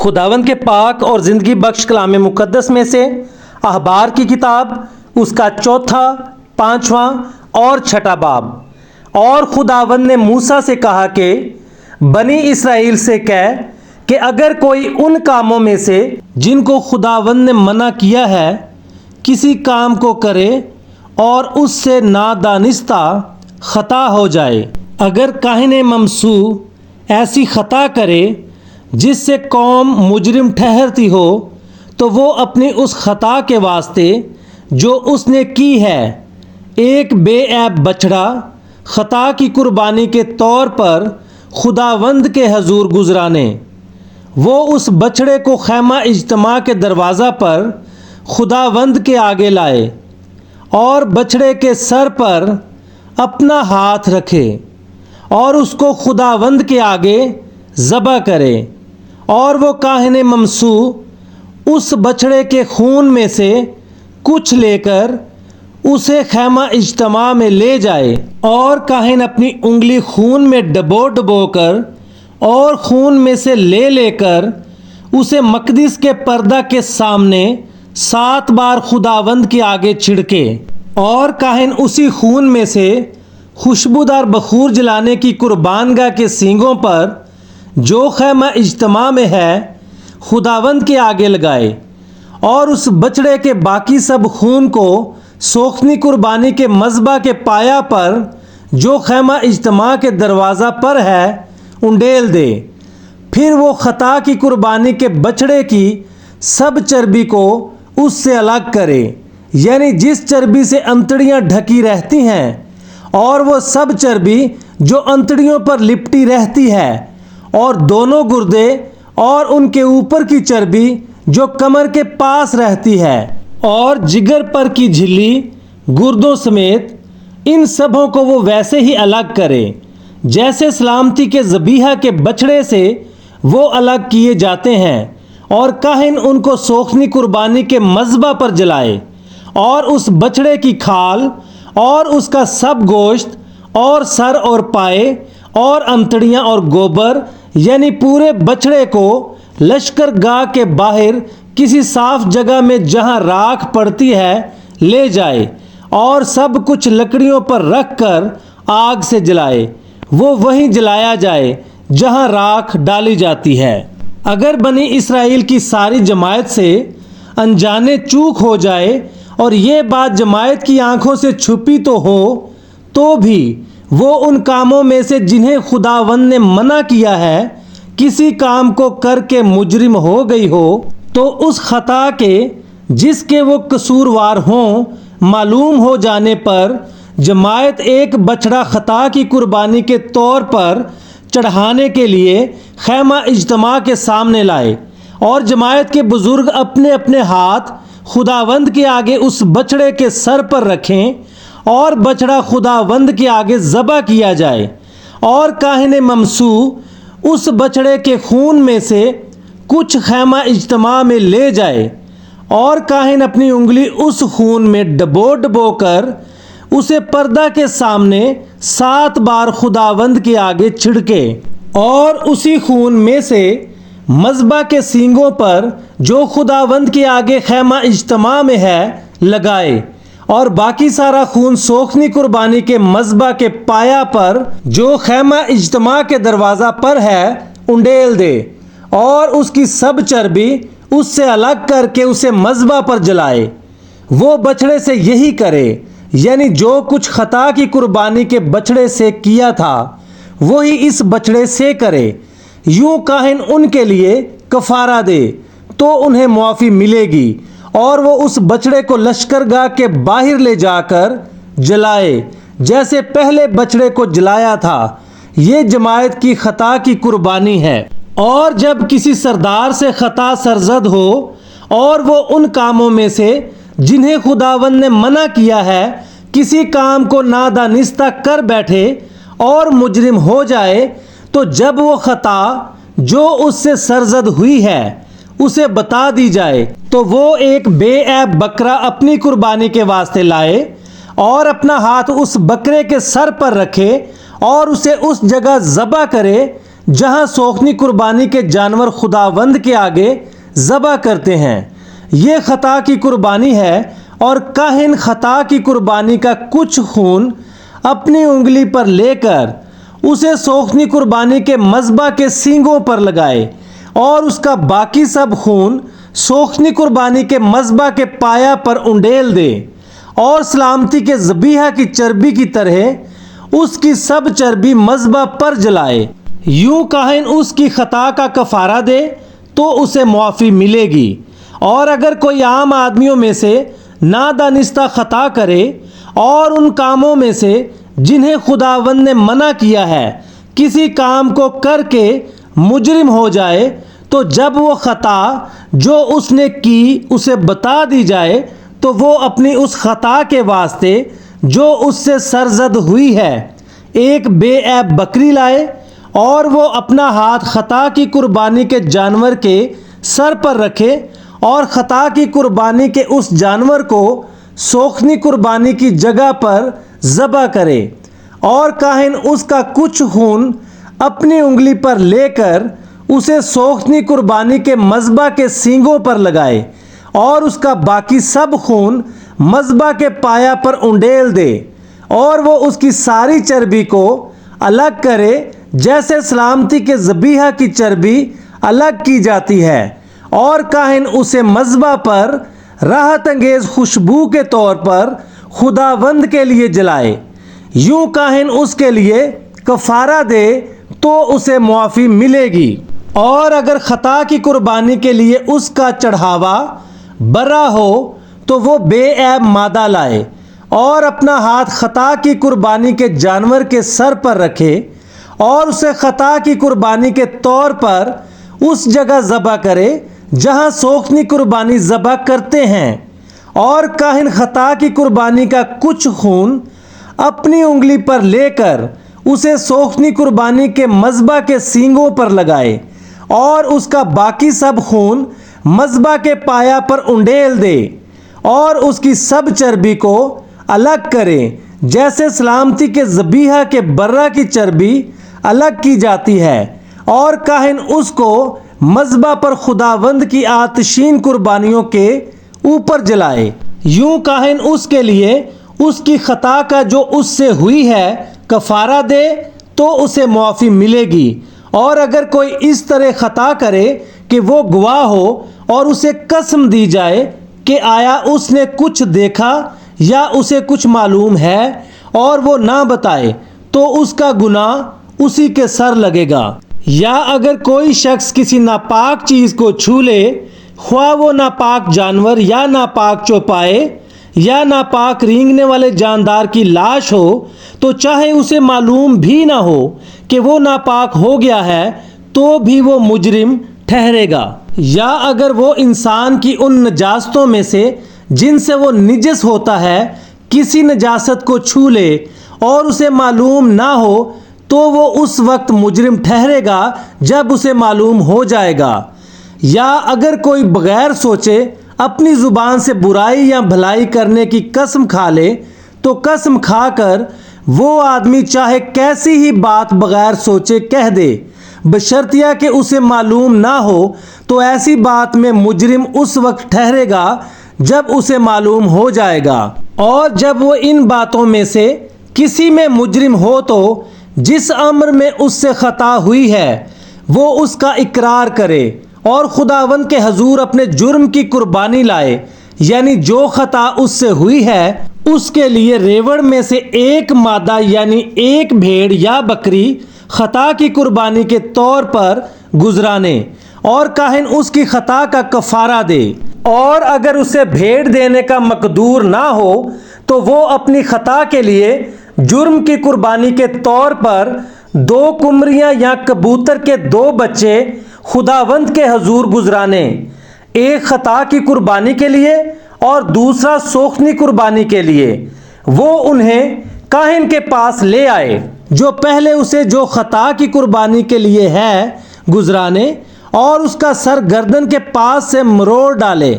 خداوند کے پاک اور زندگی بخش کلام مقدس میں سے احبار کی کتاب اس کا 4، 5واں اور 6واں باب۔ اور خداوند نے موسیٰ سے کہا کہ بنی اسرائیل سے کہہ کہ اگر کوئی ان کاموں میں سے جن کو خداوند نے منع کیا ہے کسی کام کو کرے اور اس سے نادانستہ خطا ہو جائے، اگر کاہن ممسوح ایسی خطا کرے جس سے قوم مجرم ٹھہرتی ہو، تو وہ اپنی اس خطا کے واسطے جو اس نے کی ہے ایک بے عیب بچڑا خطا کی قربانی کے طور پر خداوند کے حضور گزرانے۔ وہ اس بچڑے کو خیمہ اجتماع کے دروازہ پر خداوند کے آگے لائے اور بچڑے کے سر پر اپنا ہاتھ رکھے اور اس کو خداوند کے آگے ذبح کرے، اور وہ کاہن ممسوح اس بچڑے کے خون میں سے کچھ لے کر اسے خیمہ اجتماع میں لے جائے، اور کاہن اپنی انگلی خون میں ڈبو کر اور خون میں سے لے کر اسے مقدس کے پردہ کے سامنے 7 بار خداوند کے آگے چھڑکے، اور کاہن اسی خون میں سے خوشبودار بخور جلانے کی قربان گاہ کے سینگوں پر جو خیمہ اجتماع میں ہے خداوند کے آگے لگائے، اور اس بچڑے کے باقی سب خون کو سوکھنی قربانی کے مذبح کے پایا پر جو خیمہ اجتماع کے دروازہ پر ہے انڈیل دے۔ پھر وہ خطا کی قربانی کے بچڑے کی سب چربی کو اس سے الگ کرے، یعنی جس چربی سے انتڑیاں ڈھکی رہتی ہیں، اور وہ سب چربی جو انتڑیوں پر لپٹی رہتی ہے، اور دونوں گردے اور ان کے اوپر کی چربی جو کمر کے پاس رہتی ہے، اور جگر پر کی جھلی گردوں سمیت ان سبوں کو وہ ویسے ہی الگ کرے جیسے سلامتی کے ذبیحہ کے بچڑے سے وہ الگ کیے جاتے ہیں، اور کاہن ان کو سوکھنی قربانی کے مذبح پر جلائے، اور اس بچڑے کی کھال اور اس کا سب گوشت اور سر اور پائے اور انتڑیاں اور گوبر، یعنی پورے بچڑے کو لشکر گاہ کے باہر کسی صاف جگہ میں جہاں راکھ پڑتی ہے لے جائے، اور سب کچھ لکڑیوں پر رکھ کر آگ سے جلائے۔ وہ وہیں جلایا جائے جہاں راکھ ڈالی جاتی ہے۔ اگر بنی اسرائیل کی ساری جماعت سے انجانے چوک ہو جائے اور یہ بات جماعت کی آنکھوں سے چھپی تو ہو، تو بھی وہ ان کاموں میں سے جنہیں خداوند نے منع کیا ہے کسی کام کو کر کے مجرم ہو گئی ہو، تو اس خطا کے جس کے وہ قصوروار ہوں معلوم ہو جانے پر جماعت ایک بچڑا خطا کی قربانی کے طور پر چڑھانے کے لیے خیمہ اجتماع کے سامنے لائے، اور جماعت کے بزرگ اپنے اپنے ہاتھ خداوند کے آگے اس بچڑے کے سر پر رکھیں، اور بچڑا خداوند کے آگے ذبح کیا جائے، اور کاہن ممسوح اس بچڑے کے خون میں سے کچھ خیمہ اجتماع میں لے جائے، اور کاہن اپنی انگلی اس خون میں ڈبو کر اسے پردہ کے سامنے 7 بار خداوند کے آگے چھڑکے، اور اسی خون میں سے مذبح کے سینگوں پر جو خداوند کے آگے خیمہ اجتماع میں ہے لگائے، اور باقی سارا خون سوکھنی قربانی کے مذبح کے پایا پر جو خیمہ اجتماع کے دروازہ پر ہے انڈیل دے، اور اس کی سب چربی اس سے الگ کر کے اسے مذبح پر جلائے۔ وہ بچڑے سے یہی کرے، یعنی جو کچھ خطا کی قربانی کے بچڑے سے کیا تھا وہی اس بچڑے سے کرے۔ یوں کاہن ان کے لیے کفارہ دے تو انہیں معافی ملے گی، اور وہ اس بچڑے کو لشکر گاہ کے باہر لے جا کر جلائے جیسے پہلے بچڑے کو جلایا تھا۔ یہ جماعت کی خطا کی قربانی ہے۔ اور جب کسی سردار سے خطا سرزد ہو اور وہ ان کاموں میں سے جنہیں خداوند نے منع کیا ہے کسی کام کو نادانستہ کر بیٹھے اور مجرم ہو جائے، تو جب وہ خطا جو اس سے سرزد ہوئی ہے اسے بتا دی جائے، تو وہ ایک بے عیب بکرا اپنی قربانی کے واسطے لائے، اور اپنا ہاتھ اس بکرے کے سر پر رکھے اور اسے اس جگہ ذبح کرے جہاں سوخنی قربانی کے جانور خداوند کے آگے ذبح کرتے ہیں۔ یہ خطا کی قربانی ہے، اور کاہن خطا کی قربانی کا کچھ خون اپنی انگلی پر لے کر اسے سوخنی قربانی کے مذبح کے سینگوں پر لگائے، اور اس کا باقی سب خون سوخنی قربانی کے مذبح کے پایا پر انڈیل دے، اور سلامتی کے ذبیحہ کی چربی کی طرح اس کی سب چربی مذبح پر جلائے۔ یوں کاہن اس کی خطا کا کفارہ دے تو اسے معافی ملے گی۔ اور اگر کوئی عام آدمیوں میں سے نادانستہ خطا کرے اور ان کاموں میں سے جنہیں خداوند نے منع کیا ہے کسی کام کو کر کے مجرم ہو جائے، تو جب وہ خطا جو اس نے کی اسے بتا دی جائے تو وہ اپنی اس خطا کے واسطے جو اس سے سرزد ہوئی ہے ایک بے عیب بکری لائے، اور وہ اپنا ہاتھ خطا کی قربانی کے جانور کے سر پر رکھے اور خطا کی قربانی کے اس جانور کو سوخنی قربانی کی جگہ پر ذبح کرے، اور کاہن اس کا کچھ خون اپنی انگلی پر لے کر اسے سوخنی قربانی کے مذبح کے سینگوں پر لگائے، اور اس کا باقی سب خون مذبح کے پایا پر انڈیل دے، اور وہ اس کی ساری چربی کو الگ کرے جیسے سلامتی کے ذبیحہ کی چربی الگ کی جاتی ہے، اور کاہن اسے مذبح پر راحت انگیز خوشبو کے طور پر خداوند کے لیے جلائے۔ یوں کاہن اس کے لیے کفارہ دے تو اسے معافی ملے گی۔ اور اگر خطا کی قربانی کے لیے اس کا چڑھاوا برا ہو تو وہ بے عیب مادہ لائے اور اپنا ہاتھ خطا کی قربانی کے جانور کے سر پر رکھے، اور اسے خطا کی قربانی کے طور پر اس جگہ ذبح کرے جہاں سوخنی قربانی ذبح کرتے ہیں، اور کاہن خطا کی قربانی کا کچھ خون اپنی انگلی پر لے کر اسے سوخنی قربانی کے مذبح کے سینگوں پر لگائے، اور اس کا باقی سب خون مذبح کے پایا پر انڈیل دے، اور اس کی سب چربی کو الگ کرے جیسے سلامتی کے ذبیحہ کے برہ کی چربی الگ کی جاتی ہے، اور کاہن اس کو مذبح پر خداوند کی آتشین قربانیوں کے اوپر جلائے۔ یوں کاہن اس کے لیے اس کی خطا کا جو اس سے ہوئی ہے کفارہ دے تو اسے معافی ملے گی۔ اور اگر کوئی اس طرح خطا کرے کہ وہ گواہ ہو اور اسے قسم دی جائے کہ آیا اس نے کچھ دیکھا یا اسے کچھ معلوم ہے اور وہ نہ بتائے، تو اس کا گناہ اسی کے سر لگے گا۔ یا اگر کوئی شخص کسی ناپاک چیز کو چھو لے، خواہ وہ ناپاک جانور یا ناپاک چوپائے یا ناپاک رینگنے والے جاندار کی لاش ہو، تو چاہے اسے معلوم بھی نہ ہو کہ وہ ناپاک ہو گیا ہے تو بھی وہ مجرم ٹھہرے گا۔ یا اگر وہ انسان کی ان نجاستوں میں سے جن سے وہ نجس ہوتا ہے کسی نجاست کو چھو لے اور اسے معلوم نہ ہو، تو وہ اس وقت مجرم ٹھہرے گا جب اسے معلوم ہو جائے گا۔ یا اگر کوئی بغیر سوچے اپنی زبان سے برائی یا بھلائی کرنے کی قسم کھا لے، تو قسم کھا کر وہ آدمی چاہے کیسی ہی بات بغیر سوچے کہہ دے، بشرطیہ کہ اسے معلوم نہ ہو، تو ایسی بات میں مجرم اس وقت ٹھہرے گا جب اسے معلوم ہو جائے گا۔ اور جب وہ ان باتوں میں سے کسی میں مجرم ہو تو جس امر میں اس سے خطا ہوئی ہے وہ اس کا اقرار کرے اور خداوند کے حضور اپنے جرم کی قربانی لائے، یعنی جو خطا اس سے ہوئی ہے اس کے لیے ریوڑ میں سے ایک مادہ یعنی ایک بھیڑ یا بکری خطا کی قربانی کے طور پر گزرانے، اور کاہن اس کی خطا کا کفارہ دے۔ اور اگر اسے بھیڑ دینے کا مقدور نہ ہو تو وہ اپنی خطا کے لیے جرم کی قربانی کے طور پر 2 قمریاں یا کبوتر کے 2 بچے خداوند کے حضور گزرانے، ایک خطا کی قربانی کے لیے اور دوسرا سوخنی قربانی کے لیے۔ وہ انہیں کاہن کے پاس لے آئے جو پہلے اسے جو خطا کی قربانی کے لیے ہے گزرانے، اور اس کا سر گردن کے پاس سے مروڑ ڈالے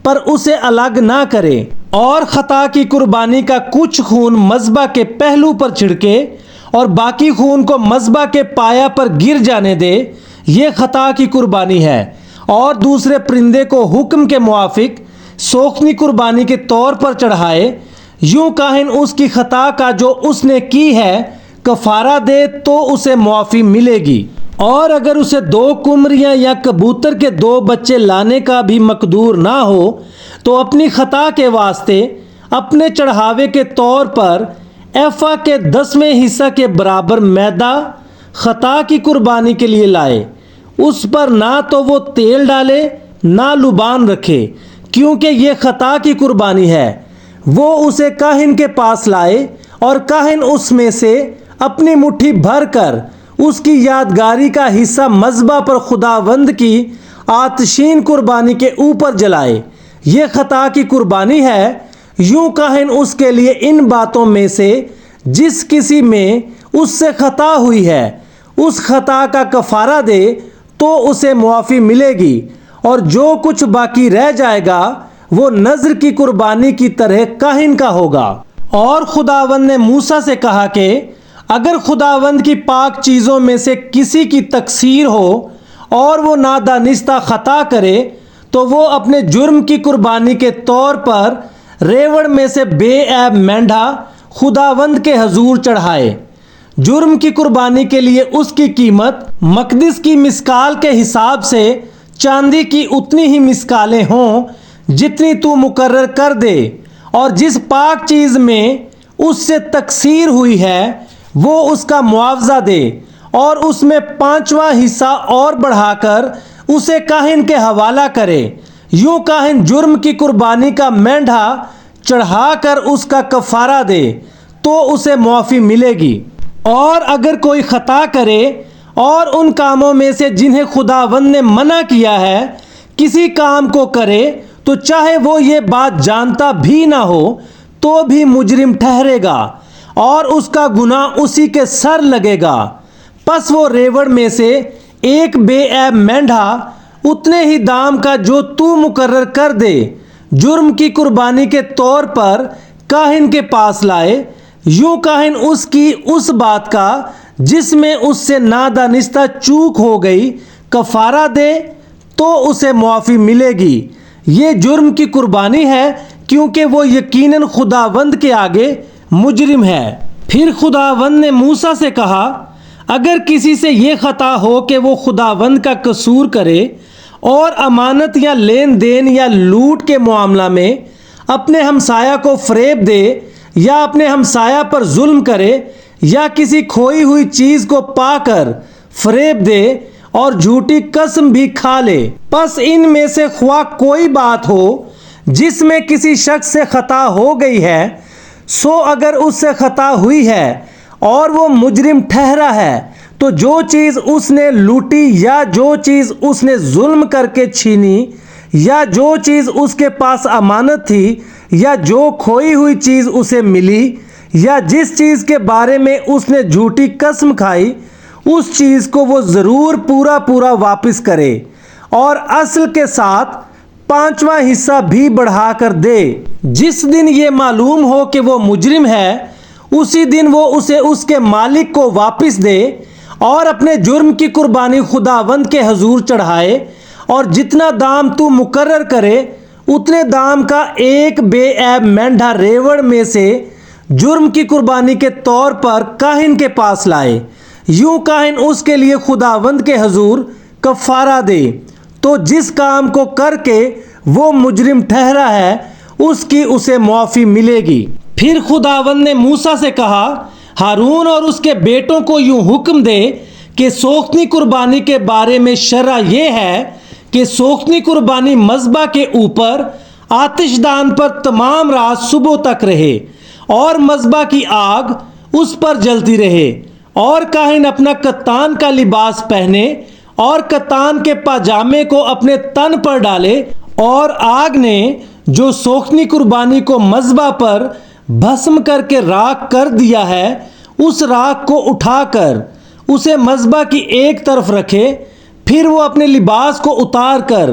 پر اسے الگ نہ کرے، اور خطا کی قربانی کا کچھ خون مذبح کے پہلو پر چھڑکے اور باقی خون کو مذبح کے پایا پر گر جانے دے، یہ خطا کی قربانی ہے، اور دوسرے پرندے کو حکم کے موافق سوکھنی قربانی کے طور پر چڑھائے، یوں کاہن اس کی خطا کا جو اس نے کی ہے کفارہ دے تو اسے معافی ملے گی۔ اور اگر اسے 2 قمریاں یا کبوتر کے 2 بچے لانے کا بھی مقدور نہ ہو تو اپنی خطا کے واسطے اپنے چڑھاوے کے طور پر ایفا کے 10ویں حصہ کے برابر میدہ خطا کی قربانی کے لیے لائے، اس پر نہ تو وہ تیل ڈالے نہ لبان رکھے، کیونکہ یہ خطا کی قربانی ہے۔ وہ اسے کاہن کے پاس لائے اور کاہن اس میں سے اپنی مٹھی بھر کر اس کی یادگاری کا حصہ مذبح پر خداوند کی آتشین قربانی کے اوپر جلائے، یہ خطا کی قربانی ہے۔ یوں کاہن اس کے لیے ان باتوں میں سے جس کسی میں اس سے خطا ہوئی ہے اس خطا کا کفارہ دے تو اسے معافی ملے گی، اور جو کچھ باقی رہ جائے گا وہ نذر کی قربانی کی طرح کاہن کا ہوگا۔ اور خداوند نے موسیٰ سے کہا کہ اگر خداوند کی پاک چیزوں میں سے کسی کی تقصیر ہو اور وہ نادانستہ خطا کرے تو وہ اپنے جرم کی قربانی کے طور پر ریوڑ میں سے بے عیب مینڈھا خداوند کے حضور چڑھائے۔ جرم کی قربانی کے لیے اس کی قیمت مقدس کی مسکال کے حساب سے چاندی کی اتنی ہی مسکالیں ہوں جتنی تو مقرر کر دے، اور جس پاک چیز میں اس سے تقصیر ہوئی ہے وہ اس کا معاوضہ دے، اور اس میں 5واں حصہ اور بڑھا کر اسے کاہن کے حوالہ کرے۔ یوں کاہن جرم کی قربانی کا مینڈھا چڑھا کر اس کا کفارہ دے تو اسے معافی ملے گی۔ اور اگر کوئی خطا کرے اور ان کاموں میں سے جنہیں خداوند نے منع کیا ہے کسی کام کو کرے تو چاہے وہ یہ بات جانتا بھی نہ ہو تو بھی مجرم ٹھہرے گا، اور اس کا گناہ اسی کے سر لگے گا۔ پس وہ ریوڑ میں سے ایک بے عیب مینڈھا اتنے ہی دام کا جو تو مقرر کر دے جرم کی قربانی کے طور پر کاہن کے پاس لائے۔ یوں کاہن اس کی اس بات کا جس میں اس سے نادانستہ چوک ہو گئی کفارہ دے تو اسے معافی ملے گی، یہ جرم کی قربانی ہے کیونکہ وہ یقیناً خداوند کے آگے مجرم ہے۔ پھر خداوند نے موسیٰ سے کہا اگر کسی سے یہ خطا ہو کہ وہ خداوند کا قصور کرے اور امانت یا لین دین یا لوٹ کے معاملہ میں اپنے ہمسایہ کو فریب دے یا اپنے ہمسایہ پر ظلم کرے یا کسی کھوئی ہوئی چیز کو پا کر فریب دے اور جھوٹی قسم بھی کھا لے، پس ان میں سے خواہ کوئی بات ہو جس میں کسی شخص سے خطا ہو گئی ہے، سو اگر اس سے خطا ہوئی ہے اور وہ مجرم ٹھہرا ہے تو جو چیز اس نے لوٹی یا جو چیز اس نے ظلم کر کے چھینی یا جو چیز اس کے پاس امانت تھی یا جو کھوئی ہوئی چیز اسے ملی یا جس چیز کے بارے میں اس نے جھوٹی قسم کھائی، اس چیز کو وہ ضرور پورا واپس کرے، اور اصل کے ساتھ 5واں حصہ بھی بڑھا کر دے۔ جس دن یہ معلوم ہو کہ وہ مجرم ہے اسی دن وہ اسے اس کے مالک کو واپس دے اور اپنے جرم کی قربانی خداوند کے حضور چڑھائے، اور جتنا دام تو مقرر کرے اتنے دام کا ایک بے عیب مینڈھا ریوڑ میں سے جرم کی قربانی کے طور پر کاہن کے پاس لائے۔ یوں کاہن اس کے لیے خداوند کے حضور کفارہ دے، تو جس کام کو کر کے وہ مجرم ٹھہرا ہے اس کی اسے معافی ملے گی۔ پھر خداوند نے موسیٰ سے کہا ہارون اور اس کے بیٹوں کو یوں حکم دے کہ سوختنی قربانی کے بارے میں شرع یہ ہے کہ سوختنی قربانی مذبح کے اوپر آتش دان پر تمام رات صبح تک رہے اور مذبح کی آگ اس پر جلتی رہے، اور کاہن اپنا کتان کا لباس پہنے اور کتان کے پاجامے کو اپنے تن پر ڈالے، اور آگ نے جو سوختنی قربانی کو مذبح پر بھسم کر کے راکھ کر دیا ہے اس راکھ کو اٹھا کر اسے مذبح کی ایک طرف رکھے، پھر وہ اپنے لباس کو اتار کر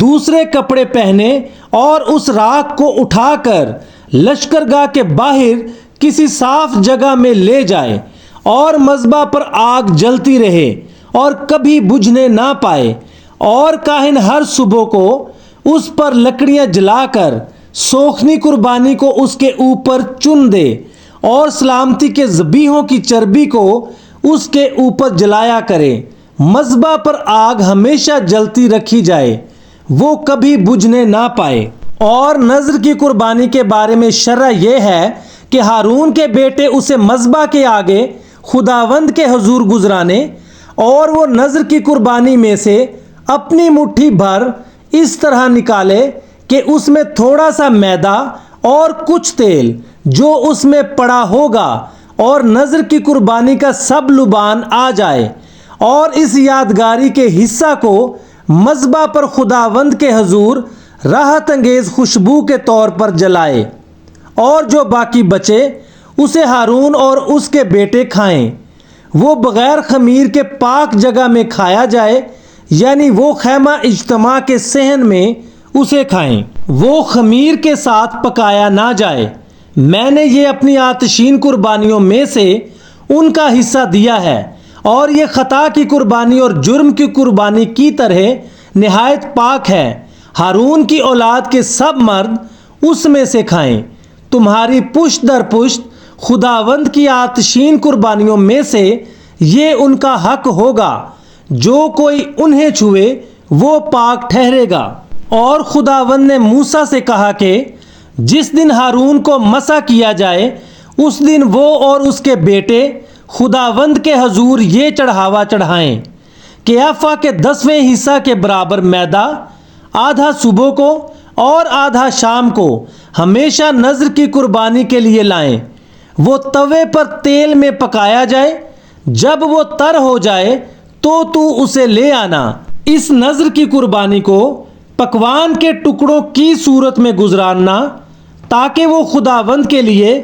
دوسرے کپڑے پہنے اور اس راکھ کو اٹھا کر لشکرگاہ کے باہر کسی صاف جگہ میں لے جائے، اور مذبح پر آگ جلتی رہے اور کبھی بجھنے نہ پائے، اور کاہن ہر صبح کو اس پر لکڑیاں جلا کر سوکھنی قربانی کو اس کے اوپر چن دے اور سلامتی کے ذبیحوں کی چربی کو اس کے اوپر جلایا کرے۔ مذبح پر آگ ہمیشہ جلتی رکھی جائے، وہ کبھی بجھنے نہ پائے۔ اور نذر کی قربانی کے بارے میں شرع یہ ہے کہ ہارون کے بیٹے اسے مذبح کے آگے خداوند کے حضور گزرانے، اور وہ نذر کی قربانی میں سے اپنی مٹھی بھر اس طرح نکالے کہ اس میں تھوڑا سا میدا اور کچھ تیل جو اس میں پڑا ہوگا، اور نذر کی قربانی کا سب لبان آ جائے، اور اس یادگاری کے حصہ کو مذبح پر خداوند کے حضور راحت انگیز خوشبو کے طور پر جلائے، اور جو باقی بچے اسے ہارون اور اس کے بیٹے کھائیں۔ وہ بغیر خمیر کے پاک جگہ میں کھایا جائے، یعنی وہ خیمہ اجتماع کے صحن میں اسے کھائیں، وہ خمیر کے ساتھ پکایا نہ جائے۔ میں نے یہ اپنی آتشین قربانیوں میں سے ان کا حصہ دیا ہے، اور یہ خطا کی قربانی اور جرم کی قربانی کی طرح نہایت پاک ہے۔ ہارون کی اولاد کے سب مرد اس میں سے کھائیں۔ تمہاری پشت در پشت خداوند کی آتشین قربانیوں میں سے یہ ان کا حق ہوگا، جو کوئی انہیں چھوئے وہ پاک ٹھہرے گا۔ اور خداوند نے موسیٰ سے کہا کہ جس دن ہارون کو مسح کیا جائے اس دن وہ اور اس کے بیٹے خداوند کے حضور یہ چڑھاوا چڑھائیں کہ ایفا کے 10ویں حصہ کے برابر میدا، آدھا صبح کو اور آدھا شام کو ہمیشہ نذر کی قربانی کے لیے لائیں۔ وہ توے پر تیل میں پکایا جائے، جب وہ تر ہو جائے تو اسے لے آنا۔ اس نذر کی قربانی کو پکوان کے ٹکڑوں کی صورت میں گزارنا، تاکہ وہ خداوند کے لیے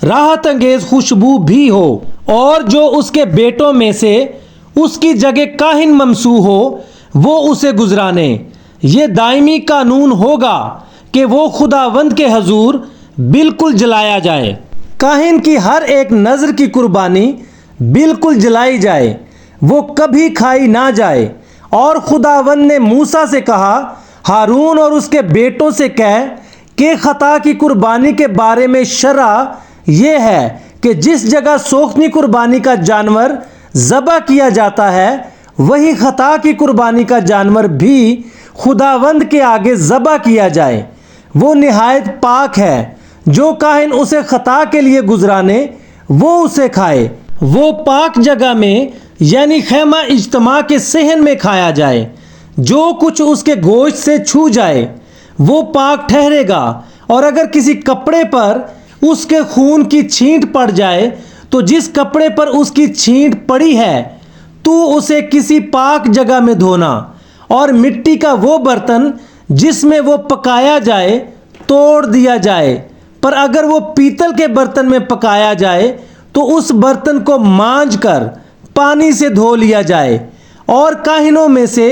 راحت انگیز خوشبو بھی ہو، اور جو اس کے بیٹوں میں سے اس کی جگہ کاہن ممسوح ہو وہ اسے گزرانے۔ یہ دائمی قانون ہوگا کہ وہ خداوند کے حضور بالکل جلایا جائے۔ کاہن کی ہر ایک نذر کی قربانی بالکل جلائی جائے، وہ کبھی کھائی نہ جائے۔ اور خداوند نے موسیٰ سے کہا، ہارون اور اس کے بیٹوں سے کہہ کہ خطا کی قربانی کے بارے میں شرع یہ ہے کہ جس جگہ سوکھنی قربانی کا جانور ذبح کیا جاتا ہے وہی خطا کی قربانی کا جانور بھی خداوند کے آگے ذبح کیا جائے۔ وہ نہایت پاک ہے۔ جو کاہن اسے خطا کے لیے گزرانے وہ اسے کھائے۔ وہ پاک جگہ میں یعنی خیمہ اجتماع کے صحن میں کھایا جائے۔ جو کچھ اس کے گوشت سے چھو جائے وہ پاک ٹھہرے گا، اور اگر کسی کپڑے پر اس کے خون کی چھینٹ پڑ جائے تو جس کپڑے پر اس کی چھینٹ پڑی ہے تو اسے کسی پاک جگہ میں دھونا، اور مٹی کا وہ برتن جس میں وہ پکایا جائے توڑ دیا جائے، پر اگر وہ پیتل کے برتن میں پکایا جائے تو اس برتن کو مانج کر پانی سے دھو لیا جائے، اور کاہنوں میں سے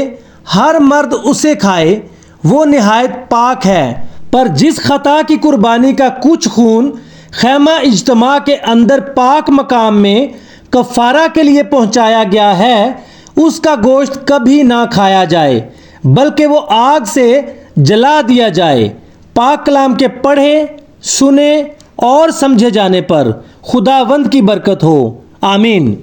ہر مرد اسے کھائے، وہ نہایت پاک ہے۔ پر جس خطا کی قربانی کا کچھ خون خیمہ اجتماع کے اندر پاک مقام میں کفارہ کے لیے پہنچایا گیا ہے اس کا گوشت کبھی نہ کھایا جائے، بلکہ وہ آگ سے جلا دیا جائے۔ پاک کلام کے پڑھے، سنے اور سمجھے جانے پر خداوند کی برکت ہو، آمین۔